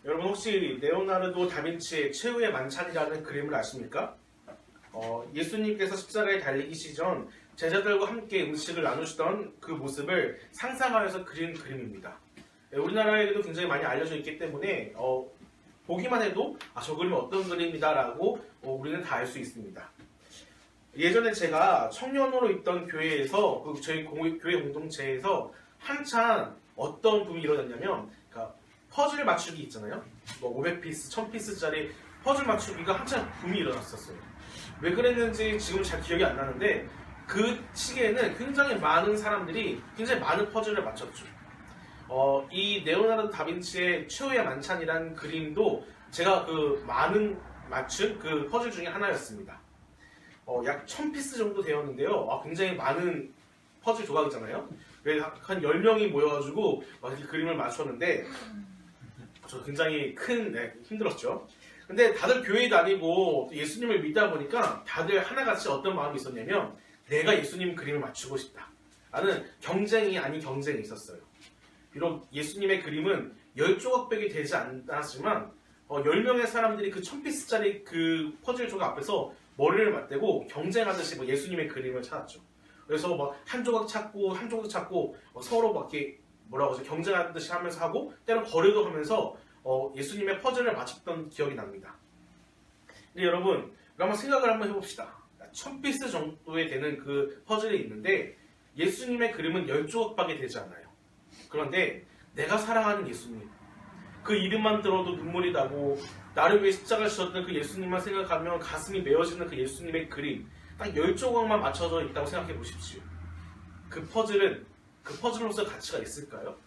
여러분 혹시 레오나르도 다빈치의 최후의 만찬이라는 그림을 아십니까? 예수님께서 십자가에 달리기 전 제자들과 함께 음식을 나누시던 그 모습을 상상하여서 그린 그림입니다. 우리나라에도 굉장히 많이 알려져 있기 때문에 보기만 해도 저 그림은 어떤 그림이다라고 우리는 다 알 수 있습니다. 예전에 제가 청년으로 있던 교회에서 저희 교회 공동체에서 한참 어떤 붐이 일어났냐면 그러니까 퍼즐 맞추기 있잖아요. 500피스, 1000피스짜리 퍼즐 맞추기가 한참 붐이 일어났었어요. 왜 그랬는지 지금 잘 기억이 안 나는데 그 시기에는 굉장히 많은 사람들이 굉장히 많은 퍼즐을 맞췄죠. 이 레오나르도 다빈치의 최후의 만찬이라는 그림도 제가 그 많은 맞춘 그 퍼즐 중에 하나였습니다. 약 1000피스 정도 되었는데요. 굉장히 많은 퍼즐 조각이잖아요. 그래서 한 10명이 모여가지고 이렇게 그림을 맞췄는데 저 굉장히 힘들었죠. 근데 다들 교회 다니고 예수님을 믿다 보니까 다들 하나같이 어떤 마음이 있었냐면 내가 예수님 그림을 맞추고 싶다 라는 경쟁이 아닌 경쟁이 있었어요. 비록 예수님의 그림은 10조각밖에 되지 않았지만 10명의 사람들이 그 1000피스짜리 그 퍼즐 조각 앞에서 머리를 맞대고 경쟁하듯이 예수님의 그림을 찾았죠. 그래서 한 조각 찾고 한 조각 찾고 서로 이렇게 경쟁하듯이 하면서 하고 때로 거래도 하면서 예수님의 퍼즐을 맞췄던 기억이 납니다. 근데 여러분 한번 생각을 한번 해봅시다. 1000피스 정도에 되는 그 퍼즐이 있는데 예수님의 그림은 10조각밖에 되지 않아요. 그런데 내가 사랑하는 예수님, 그 이름만 들어도 눈물이 나고 나를 위해 십자가를 지셨던 그 예수님만 생각하면 가슴이 메어지는 그 예수님의 그림 딱 10조각만 맞춰져 있다고 생각해 보십시오. 그 퍼즐로서 가치가 있을까요?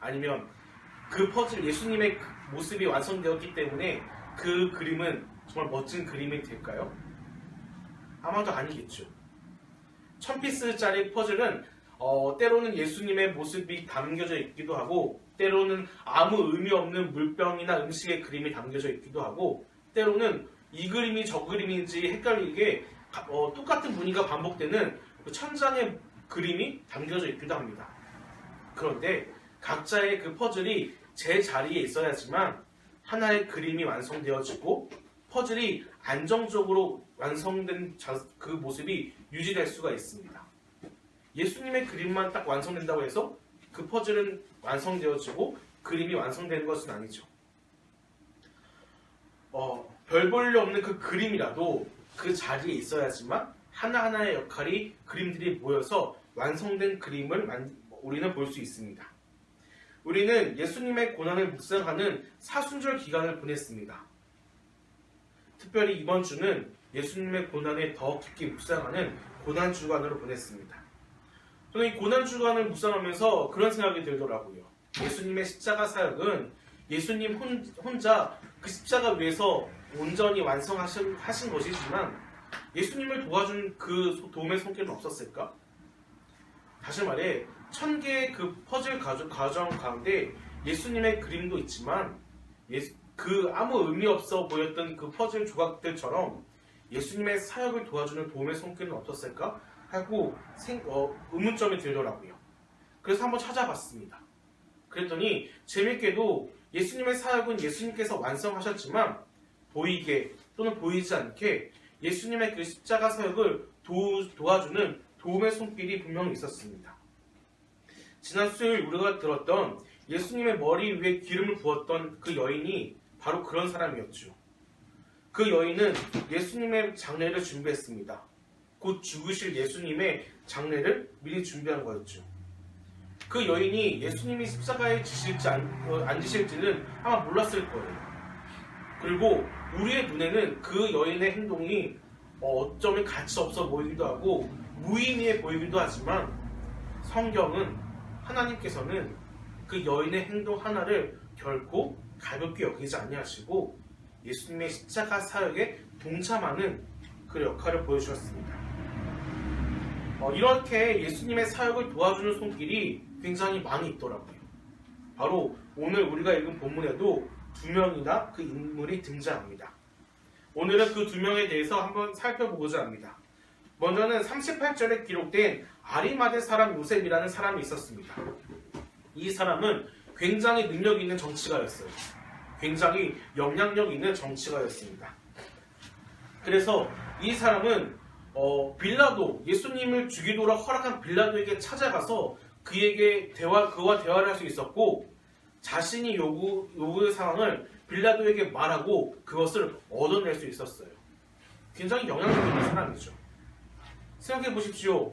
아니면 그 퍼즐 예수님의 모습이 완성되었기 때문에 그 그림은 정말 멋진 그림이 될까요? 아마도 아니겠죠. 1000피스짜리 퍼즐은 때로는 예수님의 모습이 담겨져 있기도 하고 때로는 아무 의미 없는 물병이나 음식의 그림이 담겨져 있기도 하고 때로는 이 그림이 저 그림인지 헷갈리게 똑같은 무늬가 반복되는 천장의 그림이 담겨져 있기도 합니다. 그런데 각자의 그 퍼즐이 제 자리에 있어야지만 하나의 그림이 완성되어지고 퍼즐이 안정적으로 완성된 그 모습이 유지될 수가 있습니다. 예수님의 그림만 딱 완성된다고 해서 그 퍼즐은 완성되어지고 그림이 완성되는 것은 아니죠. 별 볼 일 없는 그 그림이라도 그 자리에 있어야지만 하나하나의 역할이 그림들이 모여서 완성된 그림을 우리는 볼 수 있습니다. 우리는 예수님의 고난을 묵상하는 사순절 기간을 보냈습니다. 특별히 이번 주는 예수님의 고난에 더 깊게 묵상하는 고난주간으로 보냈습니다. 저는 이 고난주간을 묵상하면서 그런 생각이 들더라고요. 예수님의 십자가 사역은 예수님 혼자 그 십자가 위에서 온전히 완성하신 것이지만 예수님을 도와준 그 도움의 손길은 없었을까? 다시 말해 1000개의 그 퍼즐 과정 가운데 예수님의 그림도 있지만 그 아무 의미 없어 보였던 그 퍼즐 조각들처럼 예수님의 사역을 도와주는 도움의 손길은 없었을까? 하고 의문점이 들더라고요. 그래서 한번 찾아봤습니다. 그랬더니 재밌게도 예수님의 사역은 예수님께서 완성하셨지만 보이게 또는 보이지 않게 예수님의 그 십자가 사역을 도와주는 도움의 손길이 분명히 있었습니다. 지난 수요일 우리가 들었던 예수님의 머리 위에 기름을 부었던 그 여인이 바로 그런 사람이었죠. 그 여인은 예수님의 장례를 준비했습니다. 곧 죽으실 예수님의 장례를 미리 준비한 거였죠. 그 여인이 예수님이 십자가에 지실지 앉으실지는 아마 몰랐을 거예요. 그리고 우리의 눈에는 그 여인의 행동이 어쩌면 가치 없어 보이기도 하고 무의미해 보이기도 하지만 성경은 하나님께서는 그 여인의 행동 하나를 결코 가볍게 여기지 아니하시고 예수님의 십자가 사역에 동참하는 그 역할을 보여주셨습니다. 이렇게 예수님의 사역을 도와주는 손길이 굉장히 많이 있더라고요. 바로 오늘 우리가 읽은 본문에도 2명이나 그 인물이 등장합니다. 오늘은 그 2명에 대해서 한번 살펴보고자 합니다. 먼저는 38절에 기록된 아리마대 사람 요셉이라는 사람이 있었습니다. 이 사람은 굉장히 능력 있는 정치가였어요. 굉장히 영향력 있는 정치가였습니다. 그래서 이 사람은 빌라도, 예수님을 죽이도록 허락한 빌라도에게 찾아가서 그와 대화를 할 수 있었고, 자신이 요구의 상황을 빌라도에게 말하고 그것을 얻어낼 수 있었어요. 굉장히 영향력 있는 사람이죠. 생각해 보십시오.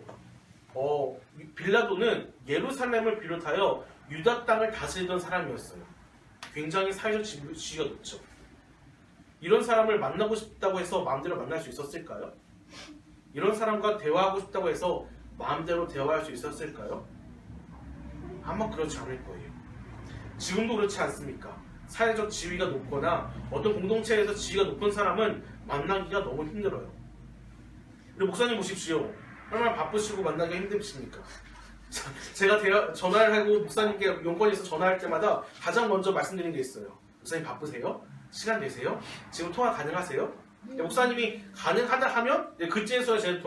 빌라도는 예루살렘을 비롯하여 유다 땅을 다스리던 사람이었어요. 굉장히 사회적 지위가 높죠. 이런 사람을 만나고 싶다고 해서 마음대로 만날 수 있었을까요? 이런 사람과 대화하고 싶다고 해서 마음대로 대화할 수 있었을까요? 아마 그렇지 않을 거예요. 지금도 그렇지 않습니까? 사회적 지위가 높거나 어떤 공동체에서 지위가 높은 사람은 만나기가 너무 힘들어요. 우리 목사님 보십시오. 얼마나 바쁘시고 만나기가 힘드십니까? 제가 전화를 하고 목사님께 용건이 있어 전화할 때마다 가장 먼저 말씀드리는 게 있어요. 목사님 바쁘세요? 시간 되세요? 지금 통화 가능하세요? 목사님이 가능하다 하면 그때에서야 제가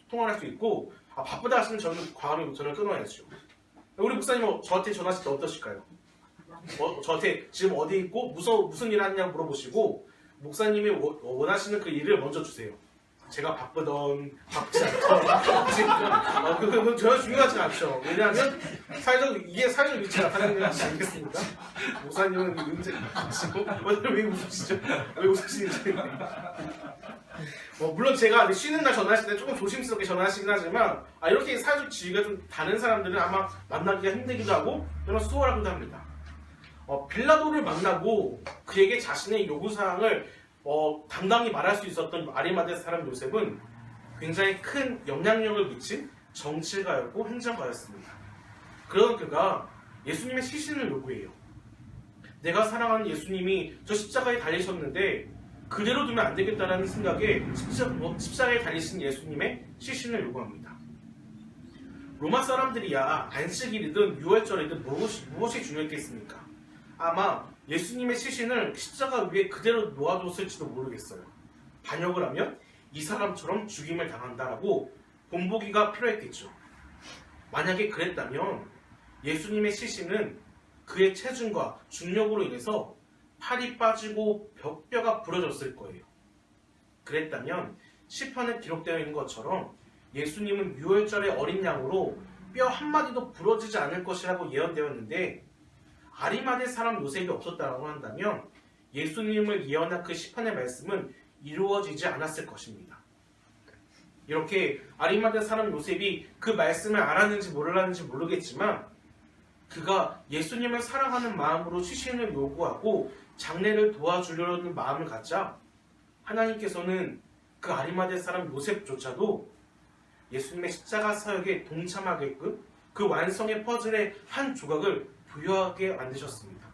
통화를 할 수 있고, 바쁘다 하시면 저는 과감히 전화를 끊어야죠. 우리 목사님은 저한테 전화하실 때 어떠실까요? 저한테 지금 어디 있고 무슨 일 하냐고 물어보시고, 목사님이 원하시는 그 일을 먼저 주세요. 제가 바쁘던 바쁘지 않던 그건 전혀 중요하지 않죠. 왜냐하면 이게 사회적 위치가 나타나는 것이 아니겠습니까? 목사님은 문제 가지고 왜 웃으시죠? 왜 웃으시는지. 물론 제가 쉬는 날 전화하실 때 조금 조심스럽게 전화하시긴 하지만, 이렇게 사회적 지위가 좀 다른 사람들은 아마 만나기가 힘들기도 하고 또는 수월하기도 합니다. 빌라도를 만나고 그에게 자신의 요구사항을 당당히 말할 수 있었던 아리마대 사람 요셉은 굉장히 큰 영향력을 미친 정치가였고 행정가였습니다. 그러던 그가 예수님의 시신을 요구해요. 내가 사랑하는 예수님이 저 십자가에 달리셨는데 그대로 두면 안 되겠다라는 생각에 십자가에 달리신 예수님의 시신을 요구합니다. 로마 사람들이야 안식일이든 유월절이든 무엇이 중요했겠습니까? 아마 예수님의 시신을 십자가 위에 그대로 놓아뒀을지도 모르겠어요. 반역을 하면 이 사람처럼 죽임을 당한다라고 본보기가 필요했겠죠. 만약에 그랬다면 예수님의 시신은 그의 체중과 중력으로 인해서 팔이 빠지고 뼈가 부러졌을 거예요. 그랬다면 시편에 기록되어 있는 것처럼 예수님은 유월절의 어린 양으로 뼈 한마디도 부러지지 않을 것이라고 예언되었는데, 아리마대 사람 요셉이 없었다고 한다면 예수님을 예언한 그 시편의 말씀은 이루어지지 않았을 것입니다. 이렇게 아리마대 사람 요셉이 그 말씀을 알았는지 몰랐는지 모르겠지만, 그가 예수님을 사랑하는 마음으로 시신을 요구하고 장례를 도와주려는 마음을 갖자 하나님께서는 그 아리마대 사람 요셉조차도 예수님의 십자가 사역에 동참하게끔 그 완성의 퍼즐의 한 조각을 부여하게 만드셨습니다.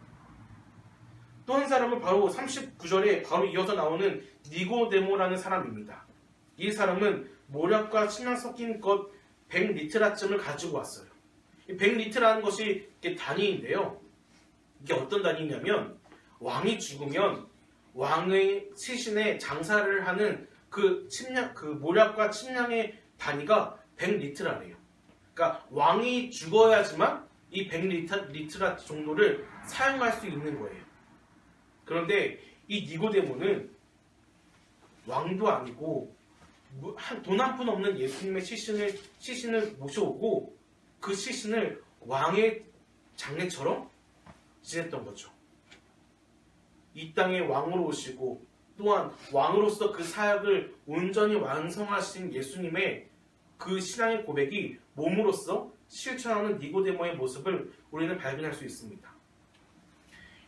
또 한 사람은 바로 39절에 바로 이어서 나오는 니고데모라는 사람입니다. 이 사람은 모략과 침향 섞인 것 100리트라쯤을 가지고 왔어요. 100리트라는 것이 단위인데요. 이게 어떤 단위냐면, 왕이 죽으면 왕의 시신에 장사를 하는 그 모략과 침향의 단위가 100리트라래요. 그러니까 왕이 죽어야지만 이 100리트라 정도를 사용할 수 있는 거예요. 그런데 이 니고데모는 왕도 아니고 돈 한 푼 없는 예수님의 시신을 모셔오고 그 시신을 왕의 장례처럼 지냈던 거죠. 이 땅에 왕으로 오시고 또한 왕으로서 그 사역을 온전히 완성하신 예수님의 그 신앙의 고백이 몸으로써 실천하는 니고데모의 모습을 우리는 발견할 수 있습니다.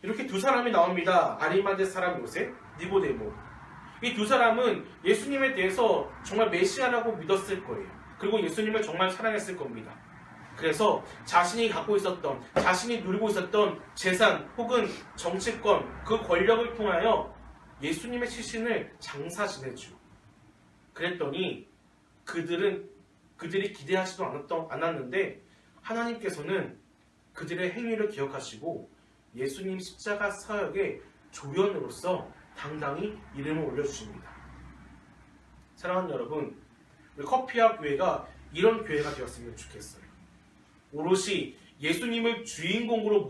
이렇게 두 사람이 나옵니다. 아리마대 사람 요셉, 니고데모. 이 두 사람은 예수님에 대해서 정말 메시아라고 믿었을 거예요. 그리고 예수님을 정말 사랑했을 겁니다. 그래서 자신이 갖고 있었던, 자신이 누리고 있었던 재산 혹은 정치권, 그 권력을 통하여 예수님의 시신을 장사 지내죠. 그랬더니 그들이 기대하지도 않았는데 하나님께서는 그들의 행위를 기억하시고 예수님 십자가 사역의 조연으로서 당당히 이름을 올려주십니다. 사랑하는 여러분, 우리 커피와 교회가 이런 교회가 되었으면 좋겠어요. 오롯이 예수님을 주인공으로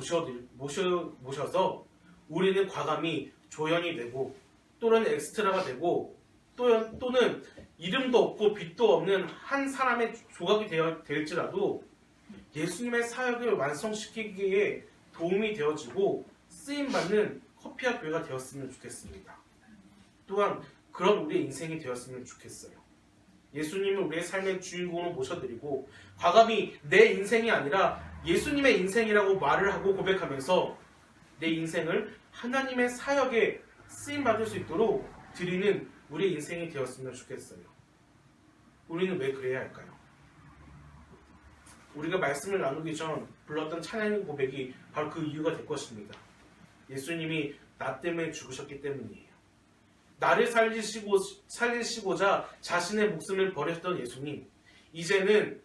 모셔서 우리는 과감히 조연이 되고 또는 엑스트라가 되고 또는 이름도 없고 빛도 없는 한 사람의 조각이 될지라도 예수님의 사역을 완성시키기에 도움이 되어지고 쓰임받는 커피와 교회가 되었으면 좋겠습니다. 또한 그런 우리의 인생이 되었으면 좋겠어요. 예수님을 우리의 삶의 주인공으로 모셔드리고 과감히 내 인생이 아니라 예수님의 인생이라고 말을 하고 고백하면서 내 인생을 하나님의 사역에 쓰임받을 수 있도록 드리는 우리의 인생이 되었으면 좋겠어요. 우리는 왜 그래야 할까요? 우리가 말씀을 나누기 전 불렀던 찬양의 고백이 바로 그 이유가 될 것입니다. 예수님이 나 때문에 죽으셨기 때문이에요. 나를 살리시고자 자신의 목숨을 버렸던 예수님, 이제는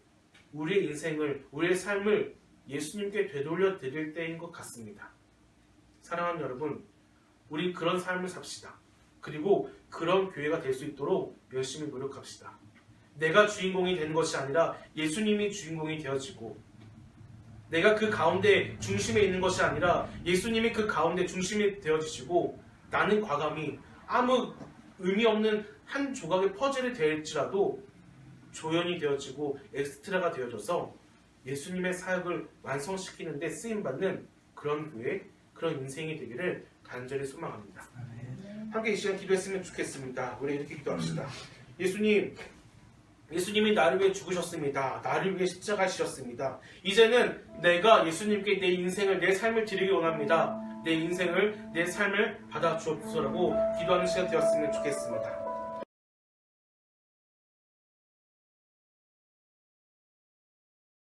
우리의 인생을, 우리의 삶을 예수님께 되돌려 드릴 때인 것 같습니다. 사랑하는 여러분, 우리 그런 삶을 삽시다. 그리고 그런 교회가 될 수 있도록 열심히 노력합시다. 내가 주인공이 되는 것이 아니라 예수님이 주인공이 되어지고, 내가 그 가운데 중심에 있는 것이 아니라 예수님이 그 가운데 중심이 되어지시고, 나는 과감히 아무 의미 없는 한 조각의 퍼즐이 될지라도 조연이 되어지고 엑스트라가 되어져서 예수님의 사역을 완성시키는 데 쓰임받는 그런 교회, 그런 인생이 되기를 간절히 소망합니다. 함께 이 시간 기도했으면 좋겠습니다. 우리 이렇게 기도합시다. 예수님이 나를 위해 죽으셨습니다. 나를 위해 십자가 지셨습니다. 이제는 내가 예수님께 내 인생을, 내 삶을 드리기 원합니다. 내 인생을, 내 삶을 받아 주옵소서라고 기도하는 시간 되었으면 좋겠습니다.